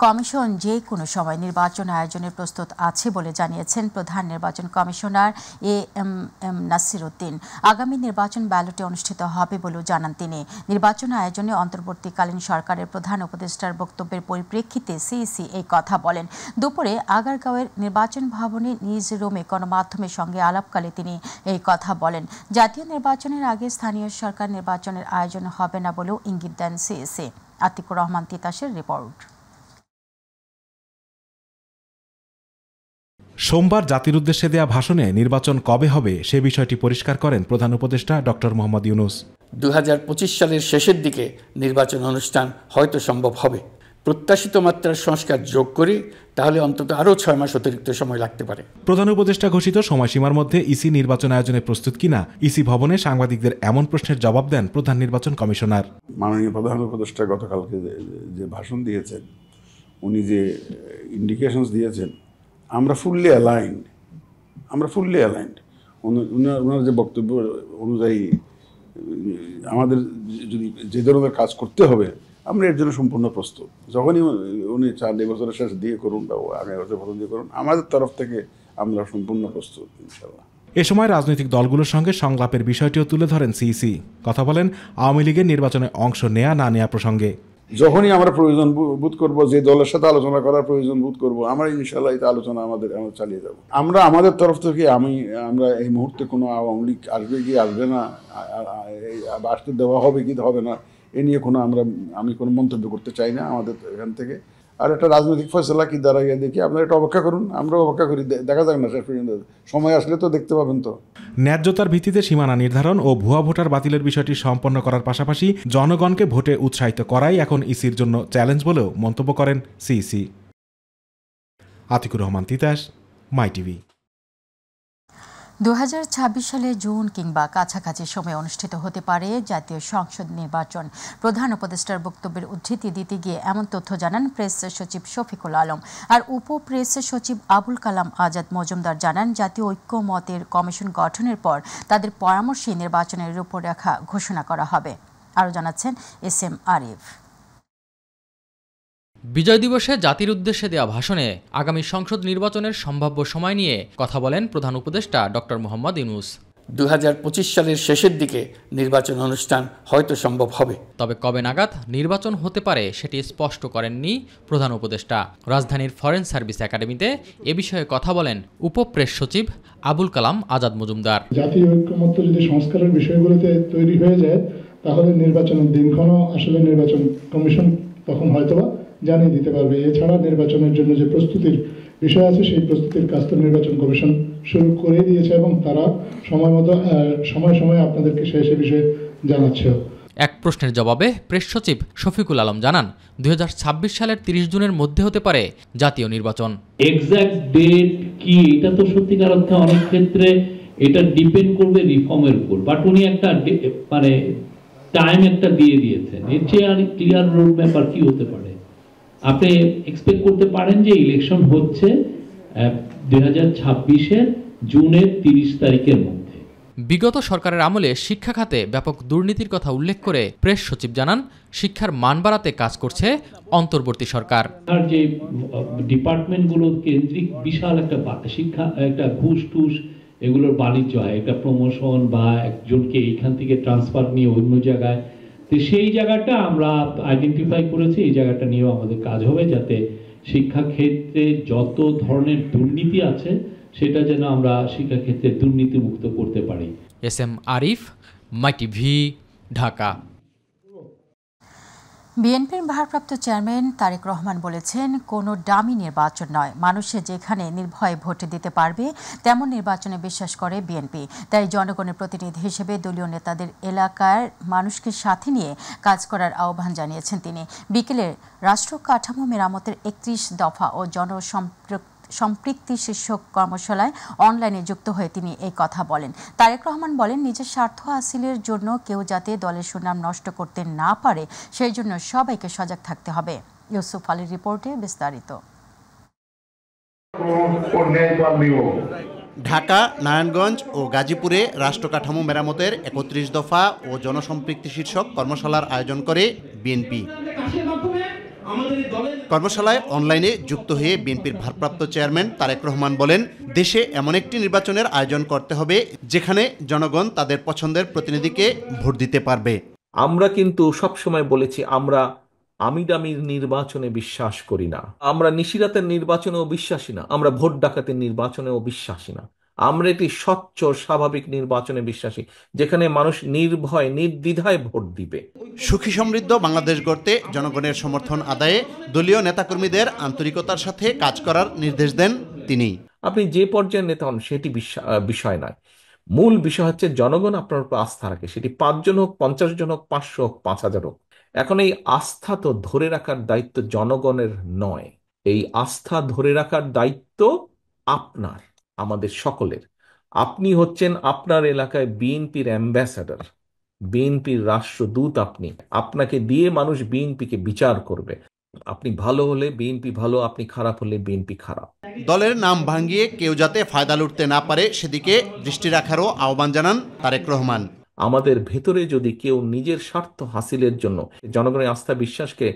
Commission যে কোনো সময় নির্বাচন আয়োজনের প্রস্তুত আছে বলে জানিয়েছেন প্রধান নির্বাচন কমিশনার এ.এম.এম. নাসির উদ্দিন। আগামী নির্বাচন ব্যালটে অনুষ্ঠিত হবে বলেও জানান তিনি। নির্বাচন আয়োজনে অন্তর্বর্তীকালীন সরকারের প্রধান উপদেষ্টার বক্তব্যের পরিপ্রেক্ষিতে সিইসি এই কথা বলেন। দুপুরে আগারগাঁওয়ের নির্বাচন ভবনে নিজ রুমে গণমাধ্যমের সঙ্গে আলাপকালে তিনি এই কথা বলেন। জাতীয় নির্বাচনের আগে স্থানীয় সরকার নির্বাচনের আয়োজন হবে না বলেও ইঙ্গিত দেন সিইসি। আতিকুর রহমান তিতাসের রিপোর্ট। সোমবার জাতির উদ্দেশ্যে দেয়া ভাষণে নির্বাচন কবে হবে সে বিষয়টি পরিষ্কার করেন প্রধান উপদেষ্টা ডক্টর মোহাম্মদ ইউনূস। 2025 সালের শেষের দিকে নির্বাচন অনুষ্ঠান হয়তো সম্ভব হবে। প্রত্যাশিত মাত্রার সংস্কার যোগ করি তাহলে অন্তত আরও 6 মাস অতিরিক্ত সময় লাগতে পারে। প্রধান উপদেষ্টা ঘোষিত সময়সীমার মধ্যে ইসি নির্বাচন আয়োজনে প্রস্তুত কিনা ইসি ভবনে সাংবাদিকদের এমন প্রশ্নের জবাব দেন প্রধান নির্বাচন কমিশনার। মাননীয় প্রধান উপদেষ্টা গতকালকে যে ভাষণ দিয়েছেন, উনি যে ইন্ডিকেশনস দিয়েছেন, আমরা ফুললি অ্যালাইন্ড। ওনার যে বক্তব্য অনুযায়ী আমাদের যদি যে ধরনের কাজ করতে হবে আমরা এর জন্য সম্পূর্ণ প্রস্তুত। যখনই উনি 4 বছরের শেষ দিয়ে করুন বা আগামী বছর প্রথম দিয়ে করুন, আমাদের তরফ থেকে আমরা সম্পূর্ণ প্রস্তুত ইনশাআল্লাহ। এ সময় রাজনৈতিক দলগুলোর সঙ্গে সংলাপের বিষয়টিও তুলে ধরেন সিইসি। কথা বলেন আওয়ামী লীগের নির্বাচনে অংশ নেয়া না নেয়া প্রসঙ্গে। যখনই আমরা প্রয়োজন বোধ করব, যে দলের সাথে আলোচনা করার প্রয়োজন বোধ করব, আমরা ইনশাআল্লাহ এই আলোচনা আমরা চালিয়ে যাব। আমরা আমাদের তরফ থেকে আমরা এই মুহূর্তে কোনো আওয়ামী লীগ আসবে কি আসবে না, আসতে দেওয়া হবে কি হবে না, এ নিয়ে আমি কোনো মন্তব্য করতে চাই না আমাদের এখান থেকে। আর একটা রাজনৈতিক ফয়সলা কি দাঁড়াইয়া দেখি, আপনারা এটা অপেক্ষা করুন, আমরাও অপেক্ষা করি, দেখা যাক না শেষ পর্যন্ত, সময় আসলে তো দেখতে পাবেন। তো ন্যায্যতার ভিত্তিতে সীমানা নির্ধারণ ও ভুয়া ভোটার বাতিলের বিষয়টি সম্পন্ন করার পাশাপাশি জনগণকে ভোটে উৎসাহিত করাই এখন ইসির জন্য চ্যালেঞ্জ বলেও মন্তব্য করেন সিইসি। আতিকুর রহমান তিতাস, মাই টিভি। 2026 সালে জুন কিংবা কাছাকাছি সময়ে অনুষ্ঠিত হতে পারে জাতীয় সংসদ নির্বাচন। প্রধান উপদেষ্টার বক্তব্যের উদ্ধৃতি দিতে গিয়ে এমন তথ্য জানান প্রেস সচিব শফিকুল আলম। আর উপ প্রেস সচিব আবুল কালাম আজাদ মজুমদার জানান, জাতীয় ঐক্যমতের কমিশন গঠনের পর তাদের পরামর্শে নির্বাচনের রূপরেখা ঘোষণা করা হবে। আরও জানাচ্ছেন এস.এম. আরিফ। বিজয় দিবসে জাতির উদ্দেশ্যে দেওয়া ভাষণে আগামী সংসদ নির্বাচনের সম্ভাব্য সময় নিয়ে কথা বলেন প্রধান উপদেষ্টা ডক্টর মোহাম্মদ ইউনূস। 2025 সালের শেষের দিকে নির্বাচন অনুষ্ঠান হয়তো সম্ভব হবে, তবে কবে নাগাদ নির্বাচন হতে পারে সেটি স্পষ্ট করেননি প্রধান উপদেষ্টা। রাজধানীর ফরেন সার্ভিস একাডেমিতে এ বিষয়ে কথা বলেন উপপ্রেস সচিব আবুল কালাম আজাদ মজুমদার। জাতীয় ঐক্যমত্য যদি সংস্কারের বিষয়গুলোতে তৈরি হয়ে যায় তাহলে নির্বাচনের দিনক্ষণ আসলে নির্বাচন কমিশন তখন হয়তোবা জানিয়ে দিতে পারবে। এছাড়া নির্বাচনের জন্য যে প্রস্তুতির বিষয় আছে সেই প্রস্তুতির কাজ তো নির্বাচন কমিশন শুরু করে দিয়েছে এবং তারা সময় আপনাদেরকে সে বিষয়ে জানাচ্ছে। এক প্রশ্নের জবাবে প্রেস সচিব শফিকুল আলম জানান, 2026 সালের 30 জুনের মধ্যে হতে পারে জাতীয় নির্বাচন। এক্সাক্ট ডেট কি এটা তো সত্যিকার অর্থে অনেক ক্ষেত্রে এটা ডিপেন্ড করবে রিফর্মের উপর, বাট উনি একটা মানে টাইম একটা দিয়ে দিয়েছেন। এর চেয়ে আর ক্লিয়ার রোড ম্যাপ আর কি হতে পারে? আপনি এক্সপেক্ট করতে পারেন যে ইলেকশন হচ্ছে 2026-এর জুনের 30 তারিখের মধ্যে। বিগত সরকারের আমলে শিক্ষা খাতে ব্যাপক দুর্নীতির কথা উল্লেখ করে প্রেস সচিব জানান, শিক্ষার মান বাড়াতে কাজ করছে অন্তর্বর্তী সরকার। আর যে ডিপার্টমেন্টগুলো কেন্দ্রিক বিশাল একটা শিক্ষা একটা ঘুষ টুস এগুলোর বাণিজ্য হয়, একটা প্রমোশন বা একজনকে এইখান থেকে ট্রান্সফার নিয়ে অন্য জায়গায়, তো সেই জায়গাটা আমরা আইডেন্টিফাই করেছি। এই জায়গাটা নিয়েও আমাদের কাজ হবে যাতে শিক্ষাক্ষেত্রে যত ধরনের দুর্নীতি আছে সেটা যেন আমরা শিক্ষাক্ষেত্রে দুর্নীতি মুক্ত করতে পারি। এস.এম. আরিফ, মাই টিভি, ঢাকা। বিএনপির ভারপ্রাপ্ত চেয়ারম্যান তারেক রহমান বলেছেন, কোনো ডামি নির্বাচন নয়, মানুষে যেখানে নির্ভয়ে ভোট দিতে পারবে তেমন নির্বাচনে বিশ্বাস করে বিএনপি। তাই জনগণের প্রতিনিধি হিসেবে দলীয় নেতাদের এলাকার মানুষকে সাথে নিয়ে কাজ করার আহ্বান জানিয়েছেন তিনি। বিকেলে রাষ্ট্র কাঠামো মেরামতের 31 দফা ও সম্পৃক্তি শীর্ষক কর্মশালায় অনলাইনে যুক্ত হয়ে তিনি এই কথা বলেন। তারেক রহমান বলেন, নিজের স্বার্থ হাসিলের জন্য কেউ যাতে দলের সুনাম নষ্ট করতে না পারে সেই জন্য সবাইকে সজাগ থাকতে হবে। ইউসুফ আলীর রিপোর্টে বিস্তারিত। ঢাকা, নারায়ণগঞ্জ ও গাজীপুরে রাষ্ট্র কাঠামো মেরামতের 31 দফা ও জনসম্পৃক্তি শীর্ষক কর্মশালার আয়োজন করে বিএনপি। কর্মশালায় অনলাইনে যুক্ত হয়ে বিএনপির ভারপ্রাপ্ত চেয়ারম্যান তারেক রহমান বলেন, দেশে এমন একটি নির্বাচনের আয়োজন করতে হবে যেখানে জনগণ তাদের পছন্দের প্রতিনিধিকে ভোট দিতে পারবে। আমরা কিন্তু সবসময় বলেছি আমরা আমিডামির নির্বাচনে বিশ্বাস করি না, আমরা নিশিরাতের নির্বাচনেও বিশ্বাসী না, আমরা ভোট ডাকাতের নির্বাচনেও বিশ্বাসী না। আমরা একটি স্বচ্ছ স্বাভাবিক নির্বাচনে বিশ্বাসী যেখানে মানুষ নির্ভয় নির্দ্বিধায় ভোট দিবে। সুখী সমৃদ্ধ বাংলাদেশ গড়তে জনগণের সমর্থন আদায়ে দলীয় নেতাকর্মীদের আন্তরিকতার সাথে কাজ করার নির্দেশ দেন তিনি। আপনি যে পর্যায়ের নেতা হন সেটি বিষয় নয়, মূল বিষয় হচ্ছে জনগণ আপনার উপর আস্থা রাখে, সেটি 5 জন হোক, 50 জন হোক, 500 হোক, 5000 হোক। এখন এই আস্থা তো ধরে রাখার দায়িত্ব জনগণের নয়, এই আস্থা ধরে রাখার দায়িত্ব আপনার, আমাদের সকলের। আপনি হচ্ছেন আপনার এলাকায় বিএনপির অ্যাম্বাসাডর, বিএনপির রাষ্ট্রদূত। আপনাকে দিয়ে মানুষ বিএনপিকে বিচার করবে। আপনি ভালো হলে বিএনপি ভালো, আপনি খারাপ হলে বিএনপি খারাপ। দলের নাম ভাঙিয়ে কেউ যাতে ফায়দা লুটতে না পারে সেদিকে দৃষ্টি রাখারও আহ্বান জানান তারেক রহমান। আমাদের ভেতরে যদি কেউ নিজের স্বার্থ হাসিলের জন্য জনগণের আস্থা বিশ্বাসকে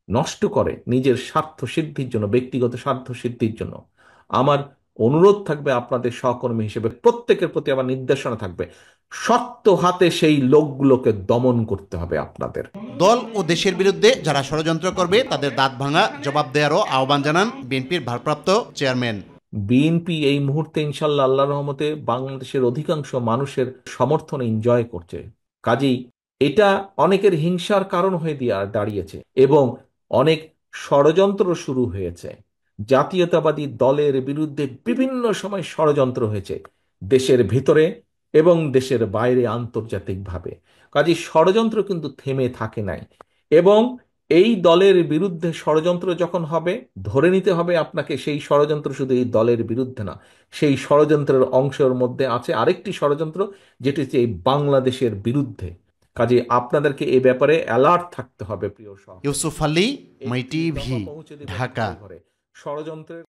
নষ্ট করে, নিজের স্বার্থ সিদ্ধির জন্য, ব্যক্তিগত স্বার্থ সিদ্ধির জন্য, আমার অনুরোধ থাকবে আপনাদের সহকর্মী হিসেবে প্রত্যেকের প্রতি আমার নির্দেশনা থাকবে, শক্ত হাতে সেই লোকগুলোকে দমন করতে হবে আপনাদের। দল ও দেশের বিরুদ্ধে যারা ষড়যন্ত্র করবে তাদের দাঁত ভাঙা জবাব দেওয়ারও আহ্বান জানান বিএনপির ভারপ্রাপ্ত চেয়ারম্যান। বিএনপি এই মুহূর্তে ইনশাল্লাহ আল্লাহর রহমতে বাংলাদেশের অধিকাংশ মানুষের সমর্থন এনজয় করছে। কাজেই এটা অনেকের হিংসার কারণ হয়ে দাঁড়িয়েছে এবং অনেক ষড়যন্ত্র শুরু হয়েছে। জাতীয়তাবাদী দলের বিরুদ্ধে বিভিন্ন সময় ষড়যন্ত্র হয়েছে দেশের ভিতরে এবং দেশের বাইরে, আন্তর্জাতিকভাবে। কাজেই ষড়যন্ত্র কিন্তু থেমে থাকে নাই এবং এই দলের বিরুদ্ধে ষড়যন্ত্র যখন হবে ধরে নিতে হবে আপনাকে সেই ষড়যন্ত্র শুধু এই দলের বিরুদ্ধে না, সেই ষড়যন্ত্রের অংশের মধ্যে আছে আরেকটি ষড়যন্ত্র যেটি হচ্ছে এই বাংলাদেশের বিরুদ্ধে। কাজে আপনাদেরকে এই ব্যাপারে অ্যালার্ট থাকতে হবে। প্রিয় ইউসুফ আলী, মাইটিভি, ঢাকা। ষড়যন্ত্রের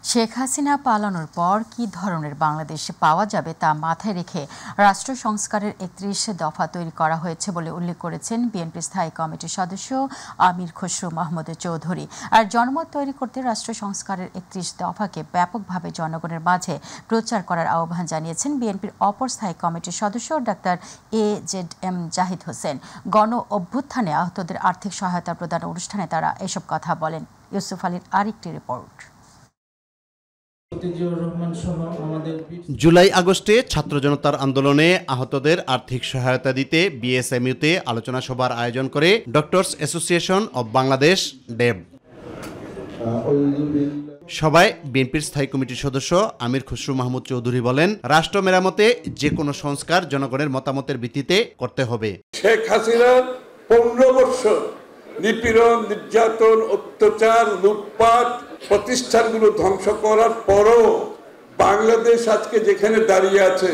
শেখ হাসিনা পালানোর পর কি ধরনের বাংলাদেশে পাওয়া যাবে তা মাথায় রেখে রাষ্ট্র সংস্কারের 31 দফা তৈরি করা হয়েছে বলে উল্লেখ করেছেন বিএনপি স্থায়ী কমিটির সদস্য আমির খসরু মাহমুদ চৌধুরী। আর জনমত তৈরি করতে রাষ্ট্র সংস্কারের 31 দফাকে ব্যাপকভাবে জনগণের মাঝে প্রচার করার আহ্বান জানিয়েছেন বিএনপির অপর স্থায়ী কমিটির সদস্য ডাক্তার AZM জাহিদ হোসেন। গণ অভ্যুত্থানে আহতদের আর্থিক সহায়তা প্রদান অনুষ্ঠানে তারা এসব কথা বলেন। ইউসুফ আলীর আরেকটি রিপোর্ট। জুলাই আগস্টে ছাত্র জনতার আন্দোলনে আহতদের আর্থিক সহায়তা দিতে বিএসএমইউতে আলোচনা সভার আয়োজন করে ডক্টরস অ্যাসোসিয়েশন অব বাংলাদেশ ডেব। সভায় বিএনপির স্থায়ী কমিটির সদস্য আমির খসরু মাহমুদ চৌধুরী বলেন, রাষ্ট্র মেরামতে যে কোনো সংস্কার জনগণের মতামতের ভিত্তিতে করতে হবে। শেখ হাসিনার 15 বছর নিপীড়ন, নির্যাতন, অত্যাচার, লুটপাট, প্রতিষ্ঠানগুলো ধ্বংস করার পরও বাংলাদেশ আজকে যেখানে দাঁড়িয়ে আছে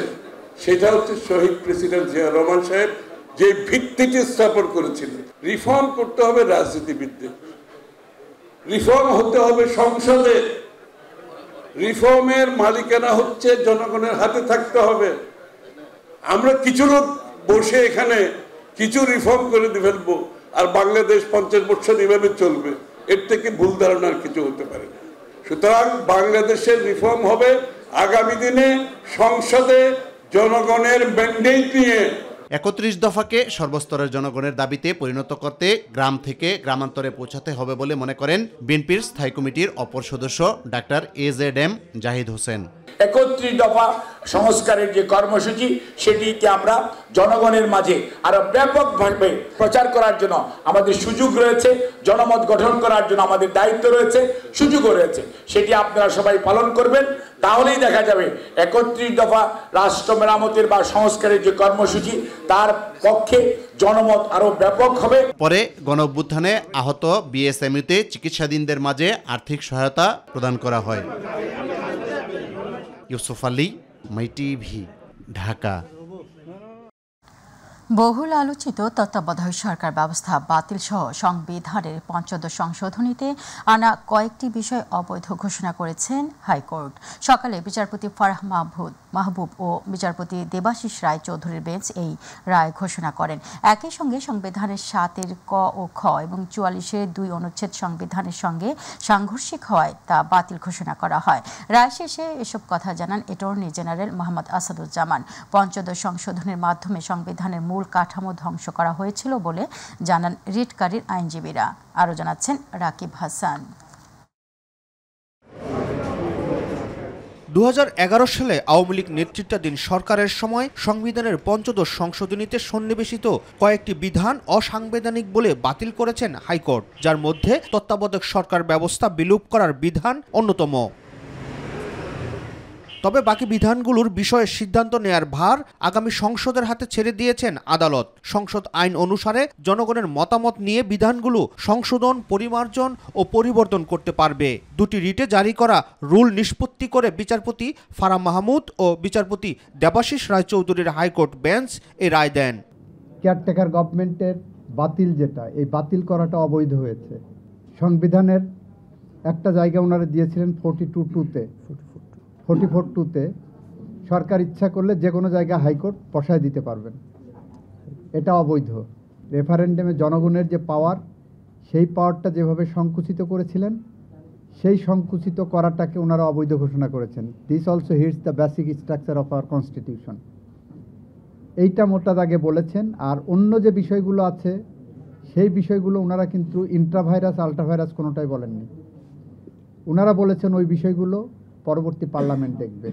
সেটা হচ্ছে শহীদ প্রেসিডেন্ট জিয়া রহমান সাহেব যে ভিত্তিটি স্থাপন করেছিলেন। রিফর্ম করতে হবে রাজনীতিবিদদের, রিফর্ম হতে হবে সংসদে, রিফর্মের মালিকানা হচ্ছে জনগণের হাতে থাকতে হবে। আমরা কিছু লোক বসে এখানে কিছু রিফর্ম করে ফেলবো আর বাংলাদেশ 50 বছর এভাবে চলবে, এর থেকে ভুল ধারণার কিছু হতে পারে না। সুতরাং বাংলাদেশের রিফর্ম হবে আগামী দিনে সংসদে জনগণের ম্যান্ডেট নিয়ে। 31 দফাকে সর্বস্তরের জনগণের দাবিতে পরিণত করতে গ্রাম থেকে গ্রামান্তরে পৌঁছাতে হবে বলে মনে করেন বিএনপির স্থায়ী কমিটির অপর সদস্য ডাক্তার AZM জাহিদ হোসেন। 31 দফা সংস্কারের যে কর্মসূচি সেটিকে আমরা জনগণের মাঝে আরো ব্যাপকভাবে প্রচার করার জন্য আমাদের সুযোগ রয়েছে, জনমত গঠন করার জন্য আমাদের দায়িত্ব রয়েছে, সুযোগও রয়েছে। সেটি আপনারা সবাই পালন করবেন, তাহলেই দেখা যাবে 31 দফা রাষ্ট্র মেরামতের বা সংস্কারের যে কর্মসূচি তার পক্ষে জনমত আরো ব্যাপক হবে। পরে গণঅভ্যুত্থানে আহত বিএসএমইউতে চিকিৎসাধীনদের মাঝে আর্থিক সহায়তা প্রদান করা হয়। ইউসুফ আলী, মাইটিভি, ঢাকা। বহুল আলোচিত তত্ত্বাবধায়ক সরকার ব্যবস্থা বাতিল সহ সংবিধানের পঞ্চদশ সংশোধনীতে আনা কয়েকটি বিষয় অবৈধ ঘোষণা করেছেন হাইকোর্ট। সকালে বিচারপতি ফারাহ মাহবুব ও বিচারপতি দেবাশিস রায় চৌধুরীর বেঞ্চ এই রায় ঘোষণা করেন। একই সঙ্গে সংবিধানের 7-এর ক ও খ এবং 44-এর 2 অনুচ্ছেদ সংবিধানের সঙ্গে সাংঘর্ষিক হওয়ায় তা বাতিল ঘোষণা করা হয়। রায় শেষে এসব কথা জানান অ্যাটর্নি জেনারেল মোহাম্মদ আসাদুজ্জামান। পঞ্চদশ সংশোধনের মাধ্যমে সংবিধানের মূল কাঠামো ধ্বংস করা হয়েছিল বলে জানান রিটকারীর আইনজীবীরা। আরও জানাচ্ছেন রাকিব হাসান। 2011 সালে আওয়ামী লীগ নেতৃত্বাধীন সরকারের সময় সংবিধানের পঞ্চদশ সংশোধনীতে সন্নিবেশিত কয়েকটি বিধান অসাংবিধানিক বলে বাতিল করেছেন হাইকোর্ট, যার মধ্যে তত্ত্বাবধায়ক সরকার ব্যবস্থা বিলোপ করার বিধান অন্যতম। তবে বাকি বিধানগুলোর বিষয়ে সিদ্ধান্ত নেয়ার ভার আগামী সংসদের হাতে ছেড়ে দিয়েছেন আদালত। সংসদ আইন অনুসারে জনগণের মতামত নিয়ে বিধানগুলো সংশোধন, পরিমার্জন ও পরিবর্তন করতে পারবে। দুটি রিটে জারি করা রুল নিষ্পত্তি করে বিচারপতি ফারাহ মাহমুদ ও বিচারপতি দেবাশিস রায় চৌধুরীর হাইকোর্ট বেঞ্চ এ রায় দেন। কেয়ারটেকার গভর্নমেন্টের বাতিল যেটা, এই বাতিল করাটা অবৈধ হয়েছে। সংবিধানের একটা জায়গা ওনারা দিয়েছিলেন 44(2)তে সরকার ইচ্ছা করলে যে কোনো জায়গায় হাইকোর্ট বসায় দিতে পারবেন, এটা অবৈধ। রেফারেন্ডামে জনগণের যে পাওয়ার, সেই পাওয়ারটা যেভাবে সংকুচিত করেছিলেন, সেই সংকুচিত করাটাকে ওনারা অবৈধ ঘোষণা করেছেন। This also hits the basic structure of our constitution, এইটা মোটা দাগে বলেছেন। আর অন্য যে বিষয়গুলো আছে সেই বিষয়গুলো ওনারা কিন্তু ইন্ট্রাভাইরাস আল্ট্রাভাইরাস কোনোটাই বলেননি। ওনারা বলেছেন ওই বিষয়গুলো পরবর্তী পার্লামেন্ট দেখবে।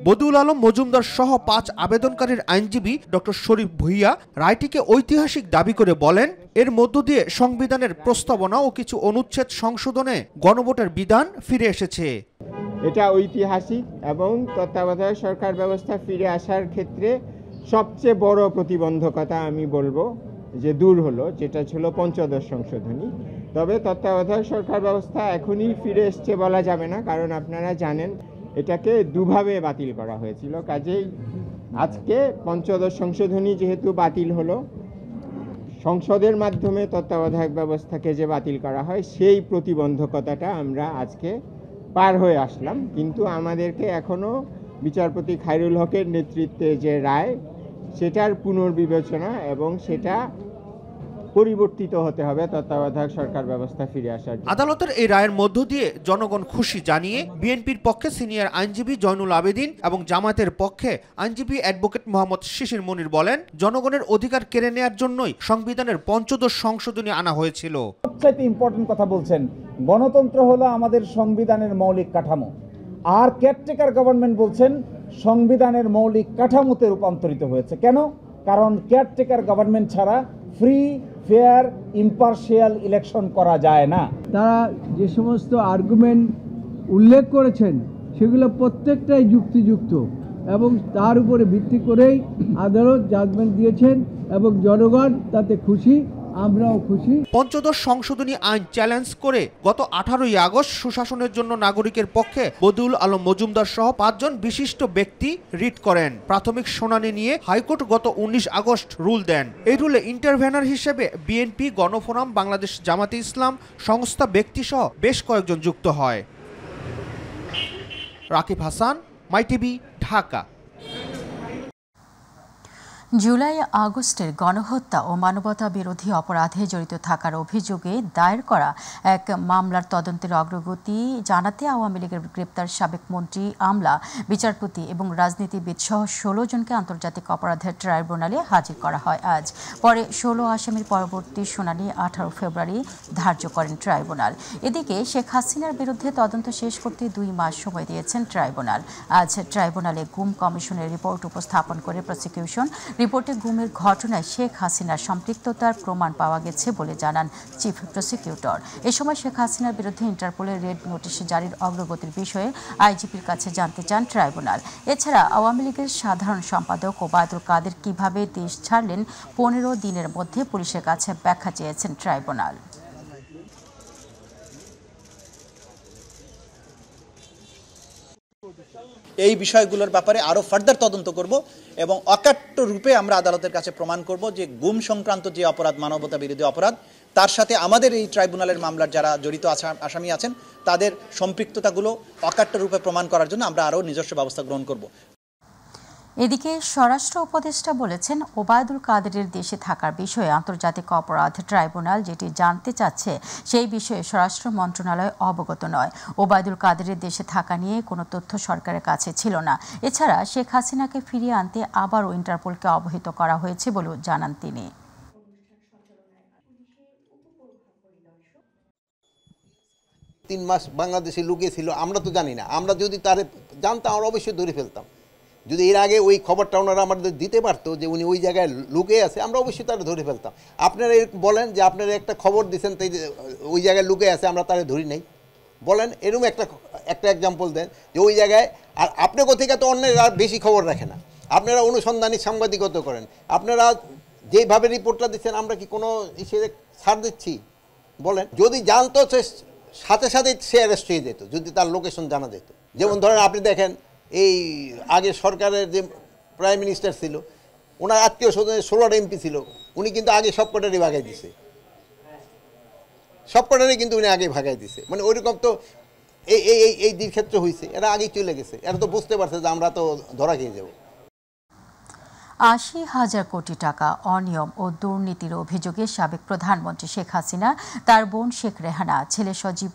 বদিউল আলম মজুমদার সহ 5 আবেদনকারীর আইনজীবী ডক্টর শরীফ ভুইয়া রায়টিকে ঐতিহাসিক দাবি করে বলেন, এর মধ্য দিয়ে সংবিধানের প্রস্তাবনা ও কিছু অনুচ্ছেদ সংশোধনে গণভোটের বিধান ফিরে এসেছে। এটা ঐতিহাসিক এবং তত্ত্বাবধায়ক সরকার ব্যবস্থা ফিরে আসার ক্ষেত্রে সবচেয়ে বড় প্রতিবন্ধকতা আমি বলবো যে দূর হলো, যেটা ছিল পঞ্চদশ সংশোধনী। তবে তত্ত্বাবধায়ক সরকার ব্যবস্থা এখনই ফিরে এসছে বলা যাবে না, কারণ আপনারা জানেন এটাকে দুভাবে বাতিল করা হয়েছিল। কাজেই আজকে পঞ্চদশ সংশোধনী যেহেতু বাতিল হলো, সংসদের মাধ্যমে তত্ত্বাবধায়ক ব্যবস্থাকে যে বাতিল করা হয় সেই প্রতিবন্ধকতাটা আমরা আজকে পার হয়ে আসলাম। কিন্তু আমাদেরকে এখনও বিচারপতি খায়রুল হকের নেতৃত্বে যে রায়, সেটার পুনর্বিবেচনা এবং সেটা পরিবর্তিত হতে হবে তত্ত্বাবধায়ক সরকার ব্যবস্থা ফিরে আসার। আদালতের এই রায়ের মধ্য দিয়ে জনগণ খুশি জানিয়ে বিএনপির পক্ষে সিনিয়র আইনজীবী জয়নুল আবেদিন এবং জামায়াতের পক্ষে আইনজীবী অ্যাডভোকেট মোহাম্মদ শিশির মনির বলেন, জনগণের অধিকার কেড়ে নেওয়ার জন্যই সংবিধানের পঞ্চদশ সংশোধনী আনা হয়েছিল। সবচেয়ে ইম্পর্টেন্ট কথা বলছেন, গণতন্ত্র হলো আমাদের সংবিধানের মৌলিক কাঠামো, আর কেয়ারটেকার গভর্নমেন্ট বলছেন সংবিধানের মৌলিক কাঠামোতে রূপান্তরিত হয়েছে। কেন? কারণ কেয়ারটেকার গভর্নমেন্ট ছাড়া ফ্রি, ফেয়ার, ইম্পার্শিয়াল ইলেকশন করা যায় না। তারা যে সমস্ত আর্গুমেন্ট উল্লেখ করেছেন সেগুলো প্রত্যেকটাই যুক্তিযুক্ত এবং তার উপরে ভিত্তি করেই আদালত জাজমেন্ট দিয়েছেন এবং জনগণ তাতে খুশি, আমরাও খুশি। পঞ্চদশ সংশোধনী আইন চ্যালেঞ্জ করে গত 18ই আগস্ট সুশাসনের জন্য নাগরিকের পক্ষে বদিউল আলম মজুমদার সহ 5 জন বিশিষ্ট ব্যক্তি রিট করেন। প্রাথমিক শুনানি নিয়ে হাইকোর্ট গত 19 আগস্ট রুল দেন। এই রুলে ইন্টারভেনার হিসেবে বিএনপি, গণফোরাম, বাংলাদেশ জামাতে ইসলাম সংস্থা, ব্যক্তি সহ বেশ কয়েকজন যুক্ত হয়। রাকিব হাসান, মাইটিভি, ঢাকা। জুলাই আগস্টের গণহত্যা ও মানবতা বিরোধী অপরাধে জড়িত থাকার অভিযোগে দায়ের করা এক মামলার তদন্তের অগ্রগতি জানাতে আওয়ামী লীগের গ্রেপ্তার সাবেক মন্ত্রী, আমলা, বিচারপতি এবং রাজনীতিবিদ সহ 16 জনকে আন্তর্জাতিক অপরাধের ট্রাইব্যুনালে হাজির করা হয় আজ। পরে 16 আসামির পরবর্তী শুনানি 18 ফেব্রুয়ারি ধার্য করেন ট্রাইব্যুনাল। এদিকে শেখ হাসিনার বিরুদ্ধে তদন্ত শেষ করতে 2 মাস সময় দিয়েছেন ট্রাইব্যুনাল। আজ ট্রাইব্যুনালে গুম কমিশনের রিপোর্ট উপস্থাপন করে প্রসিকিউশন রিপোর্টে গুমের ঘটনায় শেখ হাসিনার সম্পৃক্ততার প্রমাণ পাওয়া গেছে বলে জানান চিফ প্রসিকিউটর। এ সময় শেখ হাসিনার বিরুদ্ধে ইন্টারপোলের রেড নোটিশ জারির অগ্রগতির বিষয়ে আইজিপির কাছে জানতে চান ট্রাইব্যুনাল। এছাড়া আওয়ামী লীগের সাধারণ সম্পাদক ওবায়দুল কাদের কিভাবে দেশ ছাড়লেন 15 দিনের মধ্যে পুলিশের কাছে ব্যাখ্যা চেয়েছেন ট্রাইব্যুনাল। এই বিষয়গুলোর ব্যাপারে আরও ফার্দার তদন্ত করব এবং অকাট্য রূপে আমরা আদালতের কাছে প্রমাণ করব যে গুম সংক্রান্ত যে অপরাধ, মানবতা বিরোধী অপরাধ, তার সাথে আমাদের এই ট্রাইব্যুনালের মামলার যারা জড়িত আসামি আছেন তাদের সম্পৃক্ততাগুলো অকাট্য রূপে প্রমাণ করার জন্য আমরা আরও নিজস্ব ব্যবস্থা গ্রহণ করব। এদিকে স্বরাষ্ট্র উপদেষ্টা বলেছেন, ওবায়দুল কাদেরের দেশে থাকার বিষয়ে আন্তর্জাতিক অপরাধ ট্রাইব্যুনাল যেটি জানতে চাচ্ছে সেই বিষয়ে স্বরাষ্ট্র মন্ত্রণালয় অবগত নয়। ওবায়দুল কাদেরের দেশে থাকা নিয়ে কোনো তথ্য সরকারের কাছে ছিল না। এছাড়া শেখ হাসিনাকে ফিরিয়ে আনতে আবারও ইন্টারপোলকে অবহিত করা হয়েছে বলেও জানান তিনি। 3 মাস বাংলাদেশে লুকিয়েছিল, আমরা তো জানি না। আমরা যদি তারে জানতাম আমরা অবশ্যই ধরে ফেলতাম। যদি এর আগে ওই খবরটা ওনারা আমাদের দিতে পারতো যে উনি ওই জায়গায় লুকিয়ে আছে, আমরা অবশ্যই তারা ধরে ফেলতাম। আপনারা বলেন যে আপনারা একটা খবর দিচ্ছেন তাই ওই জায়গায় লুকিয়ে আছে, আমরা তারা ধরি নাই, বলেন এরকম একটা এক্সাম্পল দেন যে ওই জায়গায়। আর আপনি কোথেকে তো অন্যের আর বেশি খবর রাখে না, আপনারা অনুসন্ধানী সাংবাদিকতা করেন। আপনারা যেভাবে রিপোর্টটা দিচ্ছেন আমরা কি কোনো হিসেবে ছাড় দিচ্ছি? বলেন, যদি জানতো সাথে সাথে সে অ্যারেস্ট হয়ে যেত যদি তার লোকেশন জানা যেত। যেমন ধরেন আপনি দেখেন এই আগে সরকারের যে প্রাইম মিনিস্টার ছিল, ওনার আত্মীয় স্বজনের 16টা এমপি ছিল, উনি কিন্তু আগে সবকটারই ভাগাই দিছে, সবকটারই কিন্তু উনি আগে ভাগাই দিছে। মানে ওইরকম তো এই দিক ক্ষেত্রে হয়েছে, এরা আগেই চলে গেছে, এরা তো বুঝতে পারছে যে আমরা তো ধরা খেয়ে যাব। ৮০,০০০ কোটি টাকা অনিয়ম ও দুর্নীতির অভিযোগে সাবেক প্রধানমন্ত্রী শেখ হাসিনা, তার বোন শেখ রেহানা, ছেলে সজীব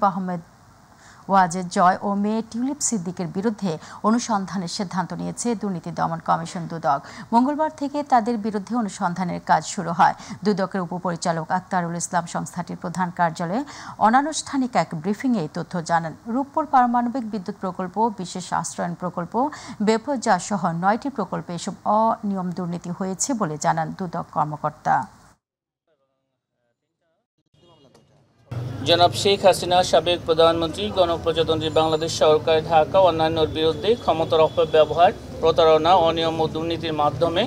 আহমেদ ওয়াজেদ জয় ও মেয়ে টিউলিপ সিদ্দিকের বিরুদ্ধে অনুসন্ধানের সিদ্ধান্ত নিয়েছে দুর্নীতি দমন কমিশন দুদক। মঙ্গলবার থেকে তাদের বিরুদ্ধে অনুসন্ধানের কাজ শুরু হয়। দুদকের উপপরিচালক আক্তারুল ইসলাম সংস্থাটির প্রধান কার্যালয়ে অনানুষ্ঠানিক এক ব্রিফিংয়ে এই তথ্য জানান। রূপপুর পারমাণবিক বিদ্যুৎ প্রকল্প, বিশেষ আশ্রয়ণ প্রকল্প, বেফজা সহ 9টি প্রকল্পে এসব অনিয়ম দুর্নীতি হয়েছে বলে জানান দুদক কর্মকর্তা। জনাব শেখ হাসিনা, সাবেক প্রধানমন্ত্রী, গণপ্রজাতন্ত্রী বাংলাদেশ সরকার, ঢাকা অন্যান্যর বিরুদ্ধে ক্ষমতার অপব্যবহার, প্রতারণা, অনিয়ম ও দুর্নীতির মাধ্যমে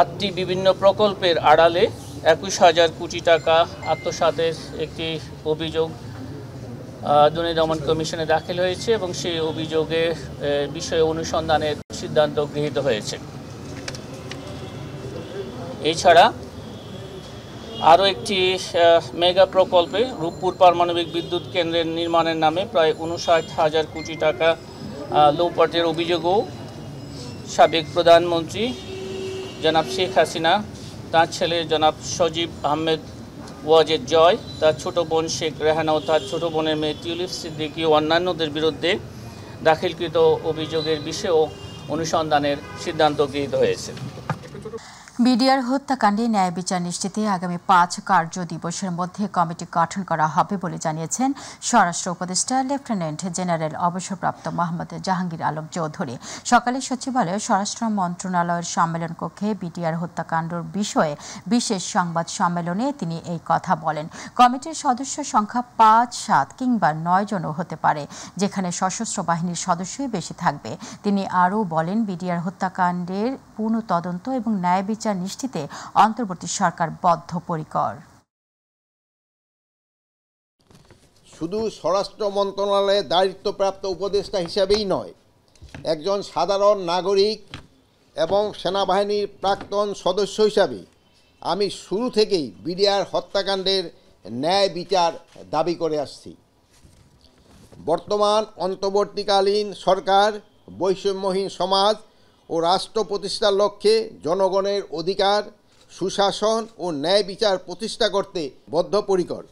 8টি বিভিন্ন প্রকল্পের আড়ালে 21,000 কোটি টাকা আত্মসাতের একটি অভিযোগ দুর্নীতি দমন কমিশনে দাখিল হয়েছে এবং সেই অভিযোগের বিষয়ে অনুসন্ধানের সিদ্ধান্ত গৃহীত হয়েছে। এছাড়া আরও একটি মেগা প্রকল্পে রূপপুর পারমাণবিক বিদ্যুৎ কেন্দ্রের নির্মাণের নামে প্রায় 59,000 কোটি টাকা লোপাটের অভিযোগও সাবেক প্রধানমন্ত্রী জনাব শেখ হাসিনা, তার ছেলে জনাব সজীব আহমেদ ওয়াজেদ জয়, তার ছোট বোন শেখ রেহানা ও তার ছোট বোনের মেয়ে টিউলিপ সিদ্দিকী ও অন্যান্যদের বিরুদ্ধে দাখিলকৃত অভিযোগের বিষয়েও অনুসন্ধানের সিদ্ধান্ত গৃহীত হয়েছে। বিডিআর হত্যাকাণ্ডে ন্যায় বিচার নিশ্চিতে আগামী 5 কার্য দিবসের মধ্যে কমিটি গঠন করা হবে বলে জানিয়েছেন স্বরাষ্ট্র উপদেষ্টা লেফটেন্যান্ট জেনারেল অবসরপ্রাপ্ত মোহাম্মদ জাহাঙ্গীর আলম চৌধুরী। সকালে সচিবালয়ে স্বরাষ্ট্র মন্ত্রণালয়ের সম্মেলন কক্ষে বিডিআর হত্যাকাণ্ডের বিষয়ে বিশেষ সংবাদ সম্মেলনে তিনি এই কথা বলেন। কমিটির সদস্য সংখ্যা 5, 7 কিংবা 9 জনও হতে পারে, যেখানে সশস্ত্র বাহিনীর সদস্যই বেশি থাকবে। তিনি আরও বলেন, বিডিআর হত্যাকাণ্ডের পূর্ণ তদন্ত এবং ন্যায় বিচার নিশ্চিতে অন্তর্বর্তী সরকার বদ্ধপরিকর। শুধু স্বরাষ্ট্র মন্ত্রণালয়ের দায়িত্বপ্রাপ্ত উপদেষ্টা হিসাবেই নয়, একজন সাধারণ নাগরিক এবং সেনাবাহিনীর প্রাক্তন সদস্য হিসাবে আমি শুরু থেকেই বিডিআর হত্যাকাণ্ডের ন্যায় বিচার দাবি করে আসছি। বর্তমান অন্তর্বর্তীকালীন সরকার বৈষম্যহীন সমাজ ও রাষ্ট্র প্রতিষ্ঠার লক্ষ্যে জনগণের অধিকার, সুশাসন ও ন্যায় বিচার প্রতিষ্ঠা করতে বদ্ধপরিকর।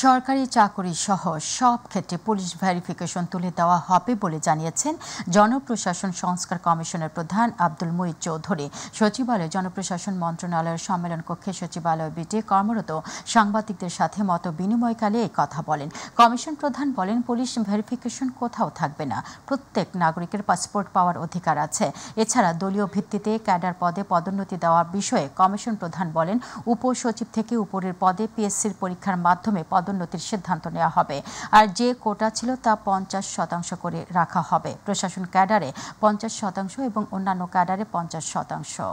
সরকারি চাকরি সহ সব ক্ষেত্রে পুলিশ ভেরিফিকেশন তুলে দেওয়া হবে বলে জানিয়েছেন জনপ্রশাসন সংস্কার কমিশনের প্রধান আব্দুল মুঈদ চৌধুরী। সচিবালয় জনপ্রশাসন মন্ত্রণালয়ের সম্মেলন কক্ষে সচিবালয় বিটে কর্মরত সাংবাদিকদের সাথে মত বিনিময়কালে এই কথা বলেন। কমিশন প্রধান বলেন, পুলিশ ভেরিফিকেশন কোথাও থাকবে না, প্রত্যেক নাগরিকের পাসপোর্ট পাওয়ার অধিকার আছে। এছাড়া দলীয় ভিত্তিতে ক্যাডার পদে পদোন্নতি দেওয়ার বিষয়ে কমিশন প্রধান বলেন, উপসচিব থেকে উপরের পদে পিএসসির পরীক্ষার মাধ্যমে পদোন্নতির সিদ্ধান্ত নেওয়া হবে। আর যে কোটা ছিল তা 50% করে রাখা হবে। প্রশাসন ক্যাডারে 50% এবং অন্যান্য ক্যাডারে 50%।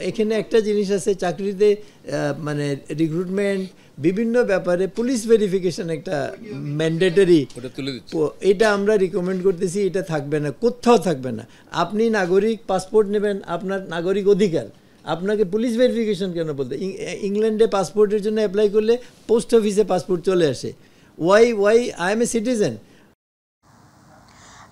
এখানে একটা জিনিস আছে, চাকরিতে মানে রিক্রুটমেন্ট বিভিন্ন ব্যাপারে পুলিশ ভেরিফিকেশন একটা ম্যান্ডেটরি, এটা আমরা রিকমেন্ড করতেছি, এটা থাকবে না, কোথাও থাকবে না। আপনি নাগরিক পাসপোর্ট নেবেন, আপনার নাগরিক অধিকার, আপনাকে পুলিশ ভেরিফিকেশন কেন বলতে? ইংল্যান্ডে পাসপোর্টের জন্য অ্যাপ্লাই করলে পোস্ট অফিসে পাসপোর্ট চলে আসে। Why I am a citizen.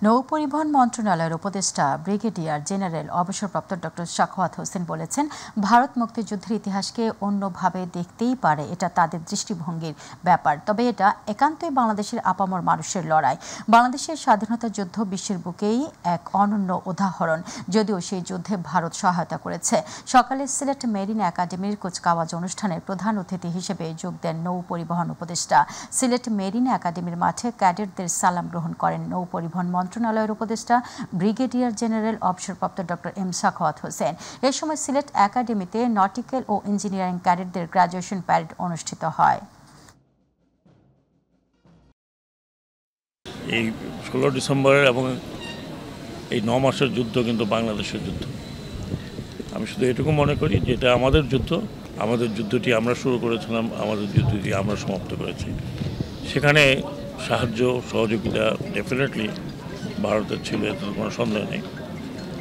নৌ পরিবহন মন্ত্রণালয়ের উপদেষ্টা ব্রিগেডিয়ার জেনারেল অবসরপ্রাপ্ত ডক্টর সাখাওয়াত হোসেন বলেছেন, ভারত মুক্তিযুদ্ধের ইতিহাসকে অন্যভাবে দেখতেই পারে, এটা তাদের দৃষ্টিভঙ্গির ব্যাপার। তবে এটা একান্তই বাংলাদেশের আপামর মানুষের লড়াই। বাংলাদেশের স্বাধীনতা যুদ্ধ বিশ্বের বুকেই এক অনন্য উদাহরণ, যদিও সেই যুদ্ধে ভারত সহায়তা করেছে। সকালে সিলেট মেরিন একাডেমির কুচকাওয়াজ অনুষ্ঠানের প্রধান অতিথি হিসেবে যোগ দেন নৌ পরিবহন উপদেষ্টা। সিলেট মেরিন একাডেমির মাঠে ক্যাডেটদের সালাম গ্রহণ করেন নৌ পরিবহন মন্ত্রণালয়ের উপদেষ্টা ব্রিগেডিয়ার জেনারেল অবসরপ্রাপ্ত ডক্টর এম সাখাওয়াত হোসেন। এ সময় সিলেট একাডেমিতে নটিক্যাল ও ইঞ্জিনিয়ারিং ক্যাডেটদের গ্র্যাজুয়েশন প্যারেড অনুষ্ঠিত হয়। এই 16 ডিসেম্বরের এবং এই 9 মাসের যুদ্ধ কিন্তু বাংলাদেশের যুদ্ধ। আমি শুধু এটুকু মনে করি যে এটা আমাদের যুদ্ধ, আমাদের যুদ্ধটি আমরা শুরু করেছিলাম, আমাদের যুদ্ধটি আমরা সমাপ্ত করেছি। সেখানে সাহায্য সহযোগিতা ডেফিনেটলি ভারতের ছিল, এতে কোনো সন্দেহ নেই।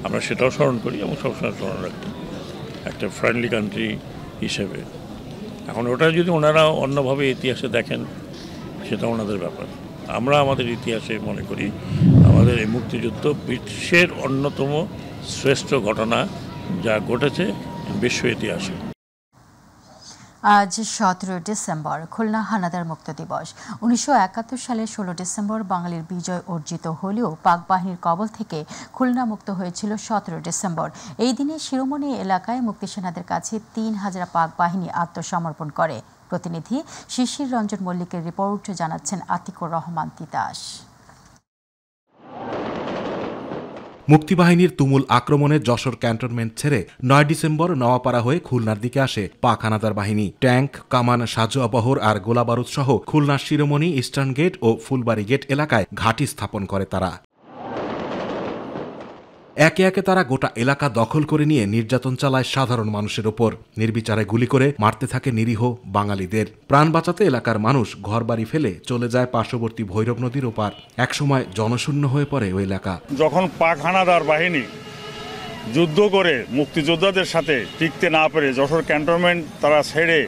আমরা সেটাও স্মরণ করি এবং সবসময় স্মরণ রাখি একটা ফ্রেন্ডলি কান্ট্রি হিসেবে। এখন ওটা যদি ওনারা অন্যভাবে ইতিহাসে দেখেন সেটা ওনাদের ব্যাপার। আমরা আমাদের ইতিহাসে মনে করি আমাদের এই মুক্তিযুদ্ধ বিশ্বের অন্যতম শ্রেষ্ঠ ঘটনা যা ঘটেছে বিশ্ব ইতিহাসে। আজ 17 ডিসেম্বর খুলনা হানাদার মুক্ত দিবস। 1971 সালের 16 ডিসেম্বর বাঙালির বিজয় অর্জিত হলেও পাক বাহিনীর কবল থেকে খুলনা মুক্ত হয়েছিল 17 ডিসেম্বর। এই দিনে শিরোমণি এলাকায় মুক্তিসেনাদের কাছে 3000 পাক বাহিনী আত্মসমর্পণ করে। প্রতিনিধি শিশির রঞ্জন মল্লিকের রিপোর্ট, জানাচ্ছেন আতিকুর রহমান তিতাস। মুক্তিবাহিনীর তুমুল আক্রমণে যশোর ক্যান্টনমেন্ট ছেড়ে 9 ডিসেম্বর নওয়াপাড়া হয়ে খুলনার দিকে আসে পাক হানাদার বাহিনী। ট্যাঙ্ক, কামান, সাজোয়াবহর আর গোলাবারুদ সহ খুলনার শিরোমণি, ইস্টার্ন গেট ও ফুলবাড়ি গেট এলাকায় ঘাঁটি স্থাপন করে তারা। একে একে তারা গোটা এলাকা দখল করে নিয়ে নির্যাতন চালায় সাধারণ মানুষের ওপর। নির্বিচারে গুলি করে মারতে থাকে নিরীহ বাঙালিদের। প্রাণ বাঁচাতে এলাকার মানুষ ঘরবাড়ি ফেলে চলে যায় পার্শ্ববর্তী ভৈরব নদীর ওপার। একসময় জনশূন্য হয়ে পড়ে ওই এলাকা। যখন পাক হানাদার বাহিনী যুদ্ধ করে মুক্তিযোদ্ধাদের সাথে টিকতে না পেরে যশোর ক্যান্টনমেন্ট তারা ছেড়ে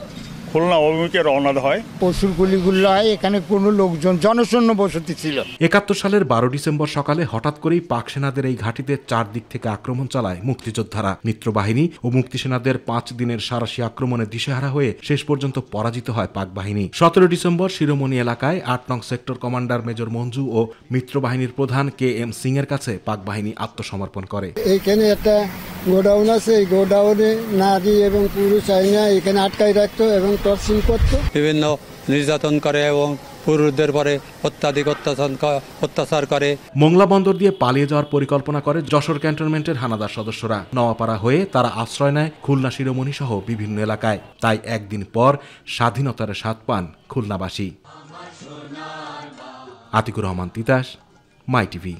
খুলনা অভিমুখে রওনা হয়, পশুর গুলিগুল্লায় এখানে কোনো লোকজন জনশূন্য বসতি ছিল। 71 সালের 12 ডিসেম্বর সকালে হঠাৎ করেই পাক সেনাদের এই ঘাঁটিতে চারদিক থেকে আক্রমণ চালায় মুক্তিযোদ্ধারা। মিত্রবাহিনী ও মুক্তিসেনাদের 5 দিনের সারাশি আক্রমণে দিশেহারা হয়ে শেষ পর্যন্ত পরাজিত হয় পাক বাহিনী। 17 ডিসেম্বর শিরোমণি এলাকায় 8 নং সেক্টর কমান্ডার মেজর মঞ্জু ও মিত্রবাহিনীর প্রধান KM সিং এর কাছে পাক বাহিনী আত্মসমর্পণ করে। এইখানে একটা গোডাউন আছে, এই গোডাউনে নারী এবং পুরুষ আইনা এখানে আটকাই রাখতো এবং টর্চিং করতো, বিভিন্ন নির্যাতন করে এবং পুরুষদের পরে অত্যাধিক অত্যাচার করে। মোংলা বন্দর দিয়ে পালিয়ে যাওয়ার পরিকল্পনা করে যশোর ক্যান্টনমেন্টের হানাদার সদস্যরা। নওয়াপাড়া হয়ে তারা আশ্রয় নেয় খুলনা শিরোমণি সহ বিভিন্ন এলাকায়। তাই একদিন পর স্বাধীনতার স্বাদ পান খুলনাবাসী। আতিকুর রহমান তিতাস, মাই টিভি।